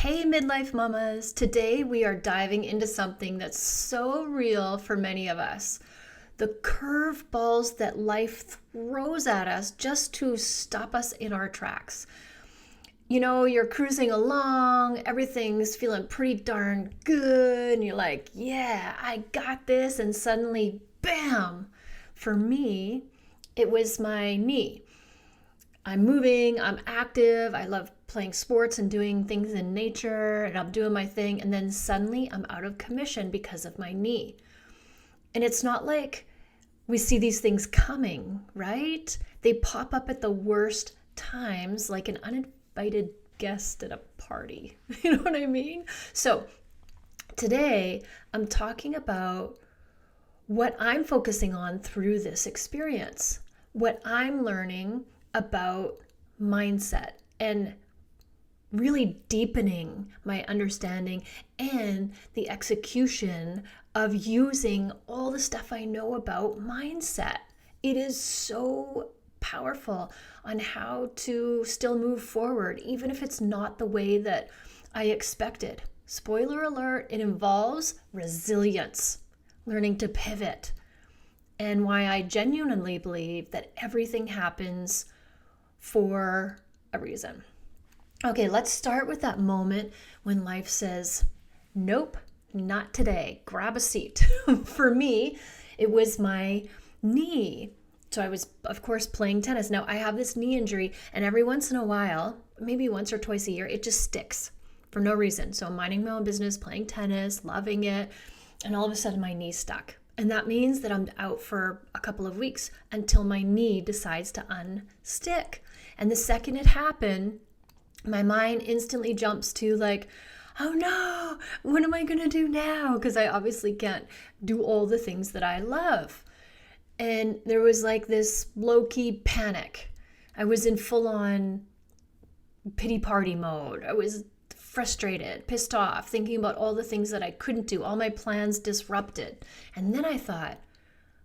Hey, midlife mamas. Today we are diving into something that's so real for many of us. The curveballs that life throws at us just to stop us in our tracks. You're cruising along, everything's feeling pretty darn good, and you're like, yeah, I got this. And suddenly, bam! For me, it was my knee. I'm moving, I'm active, I love playing sports and doing things in nature, and I'm doing my thing. And then suddenly I'm out of commission because of my knee. And it's not like we see these things coming, right? They pop up at the worst times, like an uninvited guest at a party. You know what I mean? So today I'm talking about what I'm focusing on through this experience, what I'm learning about mindset and really deepening my understanding and the execution of using all the stuff I know about mindset. It is so powerful on how to still move forward, even if it's not the way that I expected. Spoiler alert, it involves resilience, learning to pivot, and why I genuinely believe that everything happens for a reason. Okay, let's start with that moment when life says, nope, not today. Grab a seat. For me, it was my knee. So I was, of course, playing tennis. Now, I have this knee injury, and every once in a while, maybe once or twice a year, it just sticks for no reason. So I'm minding my own business, playing tennis, loving it, and all of a sudden my knee stuck. And that means that I'm out for a couple of weeks until my knee decides to unstick. And the second it happened, my mind instantly jumps to like, oh no, what am I going to do now? Because I obviously can't do all the things that I love. And there was like this low-key panic. I was in full-on pity party mode. I was frustrated, pissed off, thinking about all the things that I couldn't do, all my plans disrupted. And then I thought,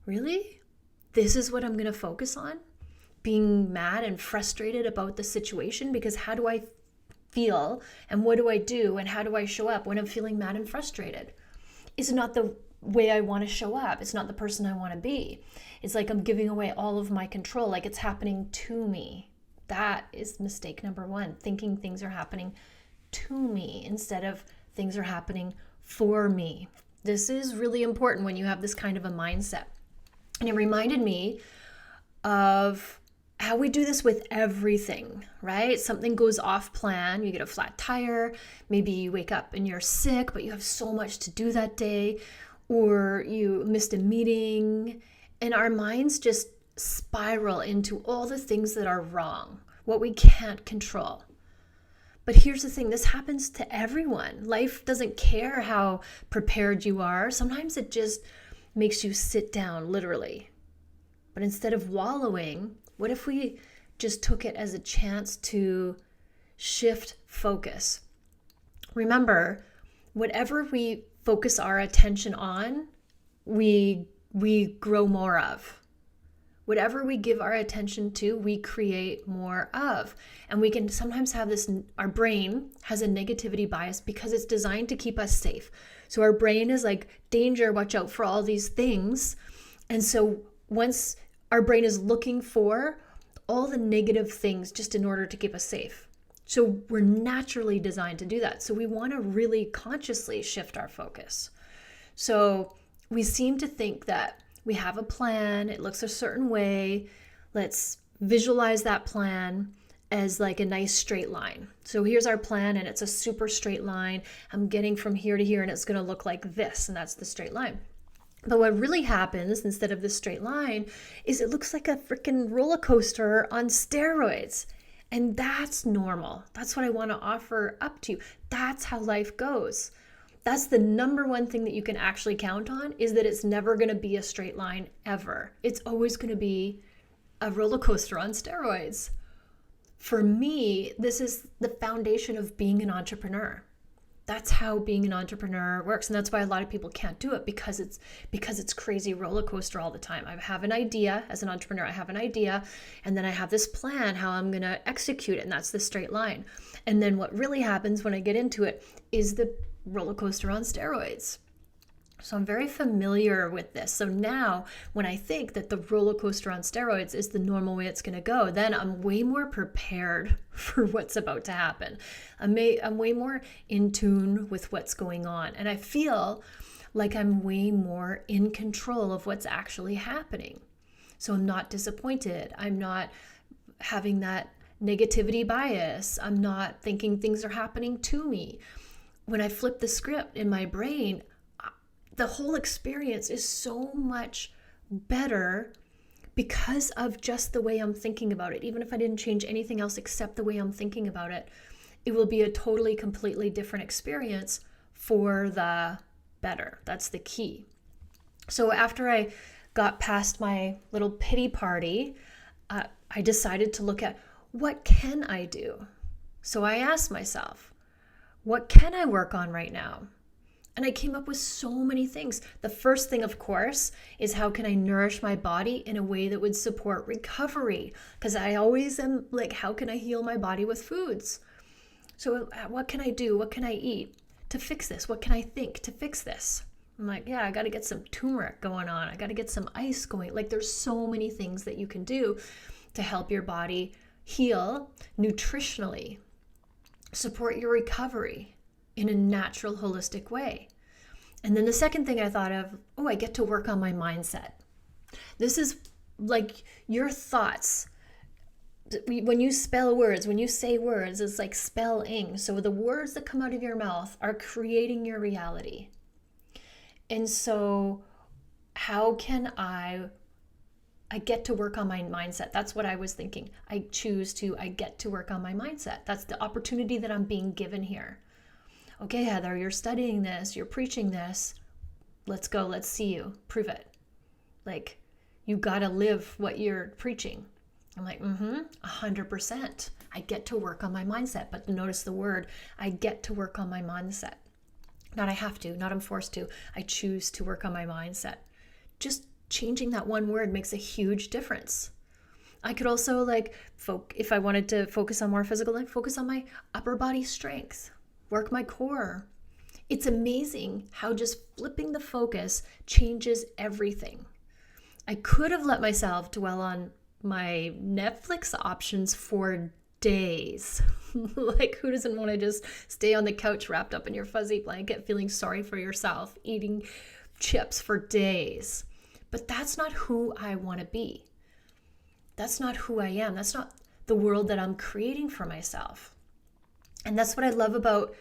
really? This is what I'm going to focus on? Being mad and frustrated about the situation? Because how do I feel and what do I do and how do I show up when I'm feeling mad and frustrated? It's not the way I want to show up. It's not the person I want to be. It's like I'm giving away all of my control, like it's happening to me. That is mistake number one, thinking things are happening to me instead of things are happening for me. This is really important when you have this kind of a mindset. And it reminded me of how we do this with everything, right? Something goes off plan, you get a flat tire, maybe you wake up and you're sick, but you have so much to do that day, or you missed a meeting, and our minds just spiral into all the things that are wrong, what we can't control. But here's the thing, this happens to everyone. Life doesn't care how prepared you are. Sometimes it just makes you sit down, literally. But instead of wallowing, what if we just took it as a chance to shift focus? Remember, whatever we focus our attention on, we grow more of. Whatever we give our attention to, we create more of. And we can sometimes have this, our brain has a negativity bias because it's designed to keep us safe. So our brain is like, danger, watch out for all these things. And so once our brain is looking for all the negative things just in order to keep us safe. So we're naturally designed to do that. So we want to really consciously shift our focus. So we seem to think that we have a plan, it looks a certain way. Let's visualize that plan as like a nice straight line. So here's our plan and it's a super straight line. I'm getting from here to here and it's going to look like this, and that's the straight line. But what really happens instead of this straight line is it looks like a freaking roller coaster on steroids. And that's normal. That's what I want to offer up to you. That's how life goes. That's the number one thing that you can actually count on, is that it's never going to be a straight line ever. It's always going to be a roller coaster on steroids. For me, this is the foundation of being an entrepreneur. That's how being an entrepreneur works. And that's why a lot of people can't do it, because it's crazy roller coaster all the time. I have an idea as an entrepreneur, I have an idea, and then I have this plan how I'm going to execute it, and that's the straight line. And then what really happens when I get into it is the roller coaster on steroids. So I'm very familiar with this. So now when I think that the roller coaster on steroids is the normal way it's going to go, then I'm way more prepared for what's about to happen. I'm way more in tune with what's going on. And I feel like I'm way more in control of what's actually happening. So I'm not disappointed. I'm not having that negativity bias. I'm not thinking things are happening to me. When I flip the script in my brain, the whole experience is so much better because of just the way I'm thinking about it. Even if I didn't change anything else except the way I'm thinking about it, it will be a totally, completely different experience for the better. That's the key. So after I got past my little pity party, I decided to look at, what can I do? So I asked myself, what can I work on right now? And I came up with so many things. The first thing, of course, is how can I nourish my body in a way that would support recovery? Because I always am like, how can I heal my body with foods? So what can I do? What can I eat to fix this? What can I think to fix this? I'm like, yeah, I got to get some turmeric going on. I got to get some ice going. Like, there's so many things that you can do to help your body heal nutritionally, support your recovery in a natural, holistic way. And then the second thing I thought of, I get to work on my mindset. This is like your thoughts. When you spell words, when you say words, it's like spelling. So the words that come out of your mouth are creating your reality. And so how can I get to work on my mindset? That's what I was thinking. I get to work on my mindset. That's the opportunity that I'm being given here. Okay, Heather, you're studying this, you're preaching this. Let's go, let's see you. Prove it. Like, you got to live what you're preaching. I'm like, 100%. I get to work on my mindset. But notice the word, I get to work on my mindset. Not I have to, not I'm forced to. I choose to work on my mindset. Just changing that one word makes a huge difference. I could also if I wanted to focus on more physical, focus on my upper body strength. Work my core. It's amazing how just flipping the focus changes everything. I could have let myself dwell on my Netflix options for days. Like, who doesn't want to just stay on the couch wrapped up in your fuzzy blanket, feeling sorry for yourself, eating chips for days? But that's not who I want to be. That's not who I am. That's not the world that I'm creating for myself. And that's what I love about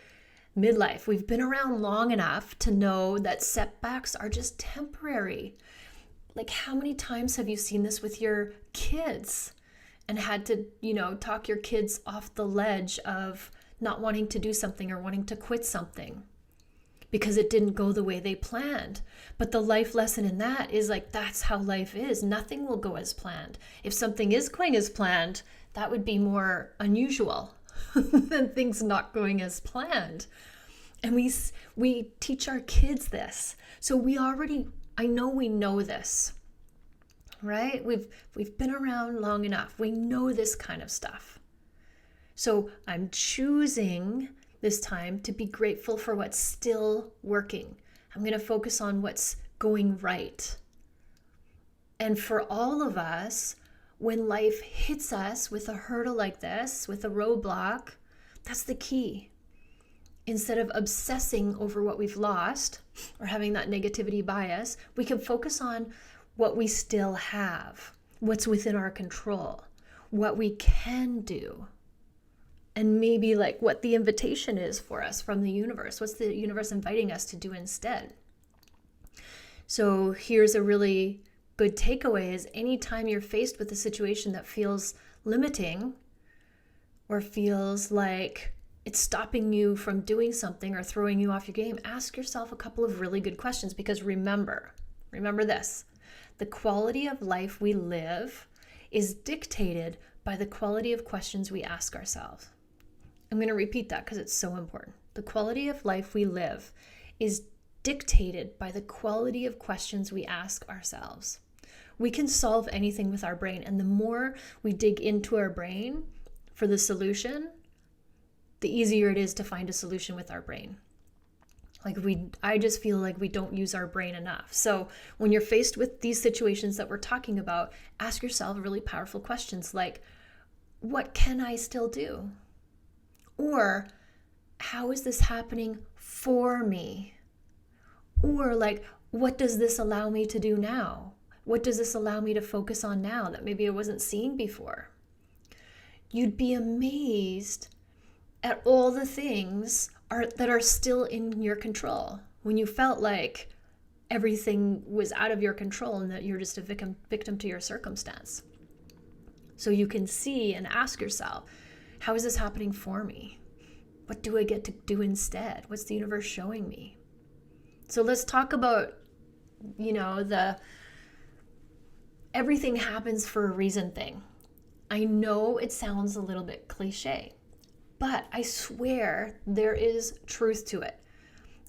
midlife. We've been around long enough to know that setbacks are just temporary. Like, how many times have you seen this with your kids and had to, talk your kids off the ledge of not wanting to do something or wanting to quit something because it didn't go the way they planned? But the life lesson in that is that's how life is. Nothing will go as planned. If something is going as planned, that would be more unusual than things not going as planned. And we teach our kids this. So I know we know this, right? We've been around long enough. We know this kind of stuff. So I'm choosing this time to be grateful for what's still working. I'm going to focus on what's going right. And for all of us, when life hits us with a hurdle like this, with a roadblock, that's the key. Instead of obsessing over what we've lost or having that negativity bias, we can focus on what we still have, what's within our control, what we can do, and maybe what the invitation is for us from the universe. What's the universe inviting us to do instead? So here's a really good takeaway is anytime you're faced with a situation that feels limiting or feels like it's stopping you from doing something or throwing you off your game, ask yourself a couple of really good questions, because remember this, the quality of life we live is dictated by the quality of questions we ask ourselves. I'm going to repeat that because it's so important. the quality of life we live, is dictated by the quality of questions we ask ourselves. We can solve anything with our brain, and the more we dig into our brain for the solution, the easier it is to find a solution with our brain. I just feel like we don't use our brain enough. So when you're faced with these situations that we're talking about, ask yourself really powerful questions like, what can I still do? Or how is this happening for me? Or like, what does this allow me to do now? What does this allow me to focus on now that maybe I wasn't seeing before? You'd be amazed at all the things that are still in your control when you felt like everything was out of your control and that you're just a victim to your circumstance. So you can see and ask yourself, how is this happening for me? What do I get to do instead? What's the universe showing me? So let's talk about, the everything happens for a reason thing. I know it sounds a little bit cliche, but I swear there is truth to it.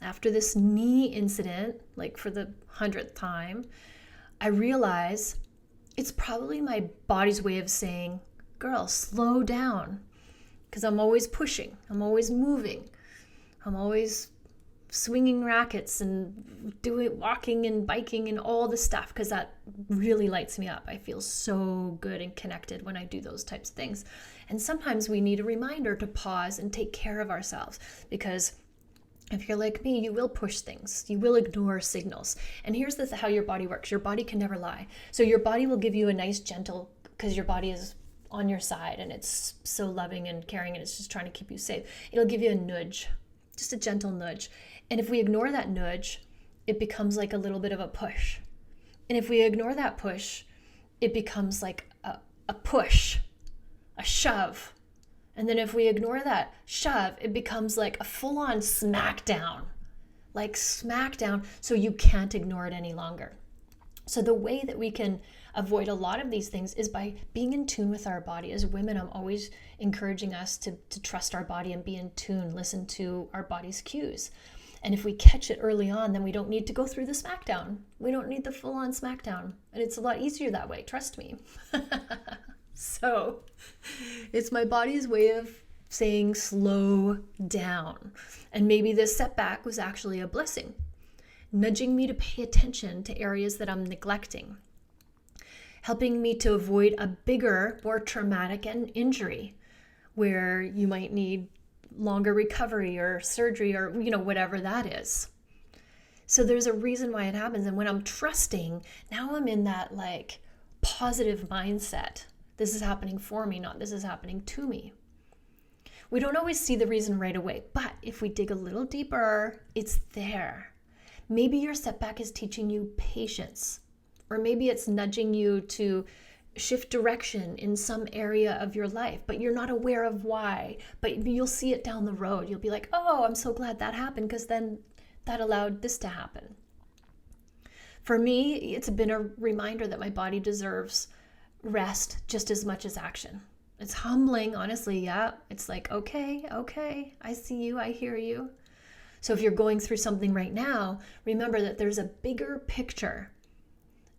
After this knee incident, like for the 100th time, I realize it's probably my body's way of saying, girl, slow down. Because I'm always pushing, I'm always moving, I'm always swinging rackets and walking and biking and all the stuff, because that really lights me up. I feel so good and connected when I do those types of things. And sometimes we need a reminder to pause and take care of ourselves, because if you're like me, you will push things, you will ignore signals. And here's how your body works. Your body can never lie. So your body will give you a nice gentle, because your body is on your side and it's so loving and caring and it's just trying to keep you safe. It'll give you a nudge, just a gentle nudge. And if we ignore that nudge, it becomes like a little bit of a push. And if we ignore that push, it becomes like a push, a shove. And then if we ignore that shove, it becomes like a full-on smackdown, so you can't ignore it any longer. So the way that we can avoid a lot of these things is by being in tune with our body. As women, I'm always encouraging us to trust our body and be in tune, listen to our body's cues. And if we catch it early on, then we don't need to go through the smackdown. We don't need the full-on smackdown. And it's a lot easier that way, trust me. So it's my body's way of saying slow down. And maybe this setback was actually a blessing, nudging me to pay attention to areas that I'm neglecting, helping me to avoid a bigger, more traumatic injury where you might need longer recovery or surgery or, whatever that is. So there's a reason why it happens. And when I'm trusting, now I'm in that positive mindset. This is happening for me, not this is happening to me. We don't always see the reason right away, but if we dig a little deeper, it's there. Maybe your setback is teaching you patience, or maybe it's nudging you to shift direction in some area of your life, but you're not aware of why, but you'll see it down the road. You'll be like, oh, I'm so glad that happened because then that allowed this to happen. For me, it's been a reminder that my body deserves rest just as much as action. It's humbling, honestly. Yeah. It's like, okay, I see you, I hear you. So if you're going through something right now, remember that there's a bigger picture.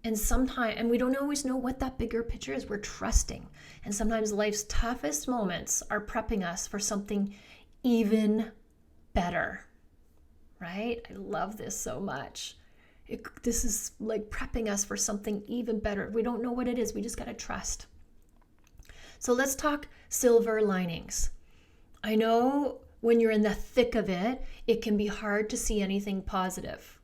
And we don't always know what that bigger picture is. We're trusting. And sometimes life's toughest moments are prepping us for something even better. Right? I love this so much. This is like prepping us for something even better. We don't know what it is. We just got to trust. So let's talk silver linings. I know when you're in the thick of it, it can be hard to see anything positive.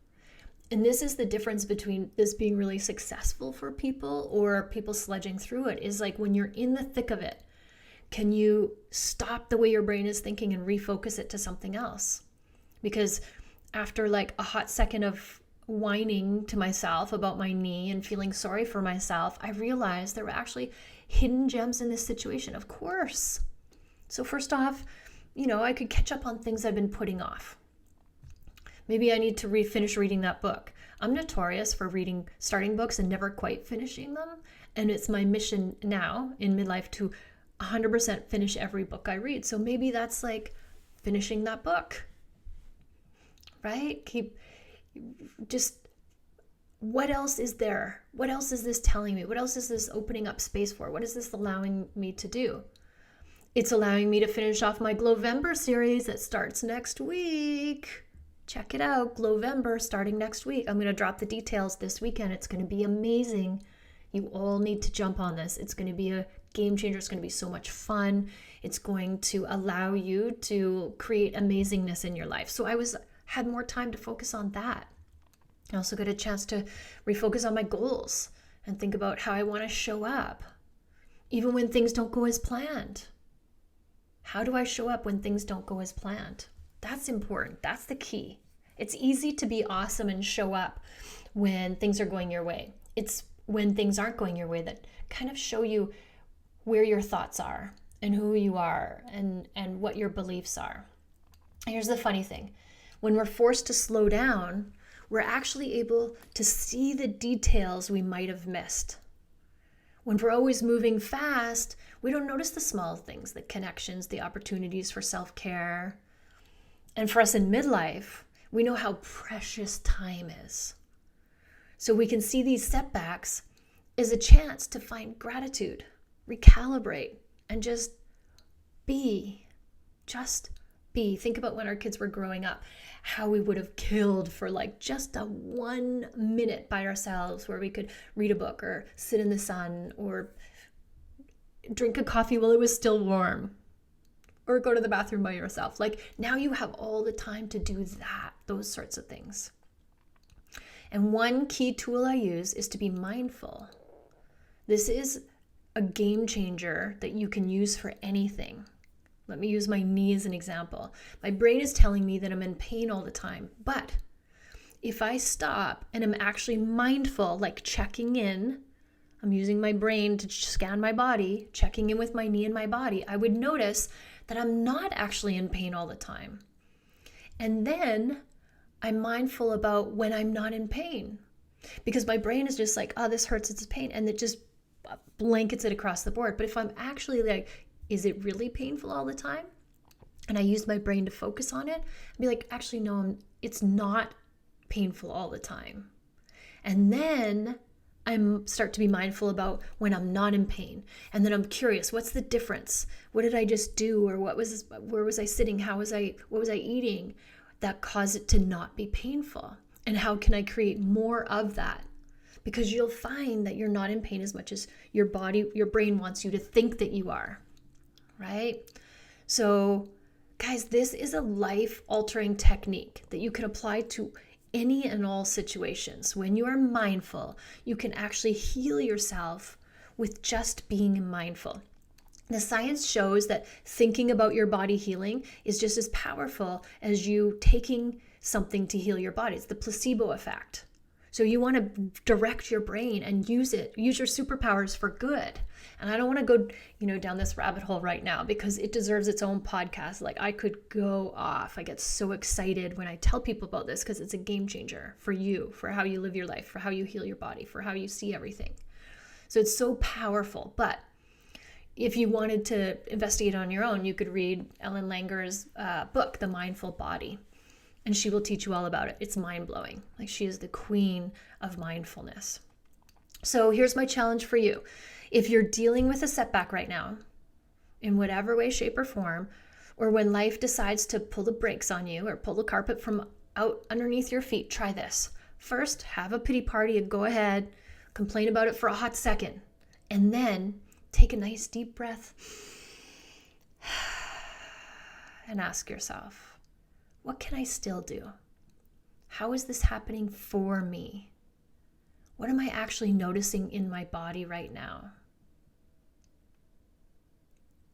And this is the difference between this being really successful for people or people sledging through it, is like when you're in the thick of it, can you stop the way your brain is thinking and refocus it to something else? Because after a hot second of whining to myself about my knee and feeling sorry for myself, I realized there were actually hidden gems in this situation, of course. So first off, I could catch up on things I've been putting off. Maybe I need to finish reading that book. I'm notorious for starting books and never quite finishing them. And it's my mission now in midlife to 100% finish every book I read. So maybe that's finishing that book. right? What else is there? What else is this telling me? What else is this opening up space for? What is this allowing me to do? It's allowing me to finish off my Glowvember series that starts next week. Check it out, Glowvember starting next week. I'm going to drop the details this weekend. It's going to be amazing. You all need to jump on this. It's going to be a game changer. It's going to be so much fun. It's going to allow you to create amazingness in your life. So I had more time to focus on that. I also got a chance to refocus on my goals and think about how I want to show up, even when things don't go as planned. How do I show up when things don't go as planned? That's important. That's the key. It's easy to be awesome and show up when things are going your way. It's when things aren't going your way that kind of show you where your thoughts are and who you are and what your beliefs are. Here's the funny thing. When we're forced to slow down, we're actually able to see the details we might have missed. When we're always moving fast, we don't notice the small things, the connections, the opportunities for self-care. And for us in midlife, we know how precious time is. So we can see these setbacks as a chance to find gratitude, recalibrate, and just be. Just be. Think about when our kids were growing up, how we would have killed for like just a 1 minute by ourselves where we could read a book or sit in the sun or drink a coffee while it was still warm or go to the bathroom by yourself. Like now you have all the time to do that, those sorts of things. And one key tool I use is to be mindful. This is a game changer that you can use for anything. Let me use my knee as an example. My brain is telling me that I'm in pain all the time, but if I stop and I'm actually mindful, like checking in, I'm using my brain to scan my body, checking in with my knee and my body, I would notice that I'm not actually in pain all the time. And then I'm mindful about when I'm not in pain, because my brain is just like, oh, this hurts, it's pain, and it just blankets it across the board. But if I'm actually like, is it really painful all the time? And I use my brain to focus on it and be like, actually, no, it's not painful all the time. And then I start to be mindful about when I'm not in pain. And then I'm curious, what's the difference? What did I just do? Or where was I sitting? What was I eating that caused it to not be painful? And how can I create more of that? Because you'll find that you're not in pain as much as your brain wants you to think that you are. Right? So, guys, this is a life-altering technique that you can apply to any and all situations. When you are mindful, you can actually heal yourself with just being mindful. The science shows that thinking about your body healing is just as powerful as you taking something to heal your body. It's the placebo effect. So you want to direct your brain and use your superpowers for good. And I don't want to go, down this rabbit hole right now because it deserves its own podcast. Like I could go off. I get so excited when I tell people about this because it's a game changer for you, for how you live your life, for how you heal your body, for how you see everything. So it's so powerful. But if you wanted to investigate on your own, you could read Ellen Langer's book, The Mindful Body. And she will teach you all about it. It's mind-blowing. Like she is the queen of mindfulness. So here's my challenge for you. If you're dealing with a setback right now, in whatever way, shape, or form, or when life decides to pull the brakes on you or pull the carpet from out underneath your feet, try this. First, have a pity party and go ahead, complain about it for a hot second, and then take a nice deep breath and ask yourself, what can I still do? How is this happening for me? What am I actually noticing in my body right now?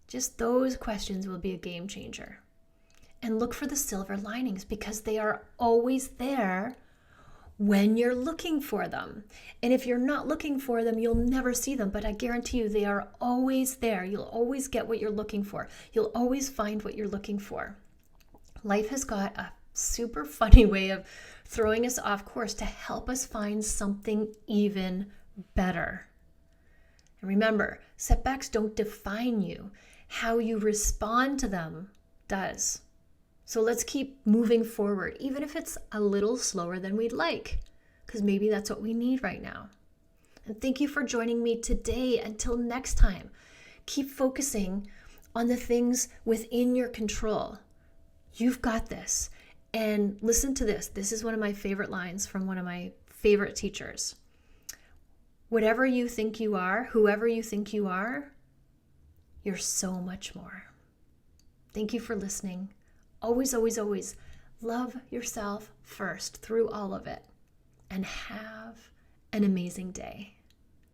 Just those questions will be a game changer. And look for the silver linings because they are always there when you're looking for them. And if you're not looking for them, you'll never see them. But I guarantee you they are always there. You'll always get what you're looking for. You'll always find what you're looking for. Life has got a super funny way of throwing us off course to help us find something even better. And remember, setbacks don't define you. How you respond to them does. So let's keep moving forward, even if it's a little slower than we'd like, because maybe that's what we need right now. And thank you for joining me today. Until next time, keep focusing on the things within your control. You've got this. And listen to this. This is one of my favorite lines from one of my favorite teachers. Whatever you think you are, whoever you think you are, you're so much more. Thank you for listening. Always, always, always love yourself first through all of it. And have an amazing day.